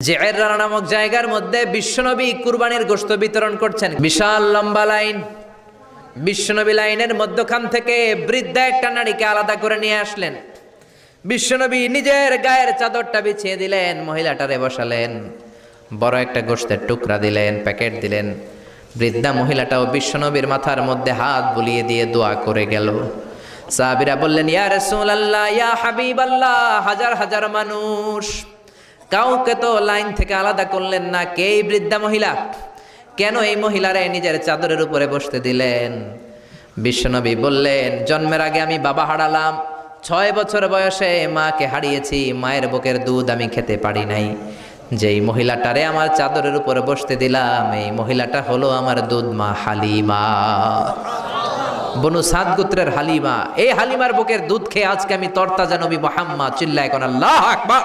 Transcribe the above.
জি'ররানা নামক জায়গার মধ্যে বিশ্বনবী কুরবানির গোশত বিতরণ করছেন। বিশাল লম্বা লাইন। বিশ্বনবী লাইনের মধ্যখান থেকে বৃদ্ধা একটা নারীকে আলাদা করে নিয়ে আসলেন। বিশ্বনবী নিজের গায়ের চাদরটা বিছিয়ে দিলেন, মহিলাটারে বসালেন, বড় একটা গোশতের টুকরা দিলেন, প্যাকেট দিলেন। বৃদ্ধা মহিলাটাও বিশ্বনবীর মাথার মধ্যে হাত বুলিয়ে দিয়ে দোয়া করে গেল। সাহাবীরা বললেন, ইয়া রাসূলুল্লাহ, ইয়া হাবিবাল্লাহ, হাজার হাজার মানুষ, কাউকে তো লাইন থেকে আলাদা করলেন না, কে এই বৃদ্ধা মহিলা? কেন এই মহিলারে নিজের চাদরের উপরে বসতে দিলেন? বিশ্বনবী বললেন, জন্মের আগে আমি বাবা হারালাম, 6 বছর বয়সে মাকে হারিয়েছি, মায়ের বুকের দুধ আমি খেতে পারি নাই। যেই মহিলাটারে আমার চাদরের উপরে বসতে দিলাম, এই মহিলাটা হলো আমার দুধ মা হালিমা, বনু সাদ গোত্রের হালিমা। এই হালিমার বুকের দুধ খেয়ে আজকে আমি তরতাজা নবী মুহাম্মদ। চিল্লায় কোন আল্লাহু আকবার।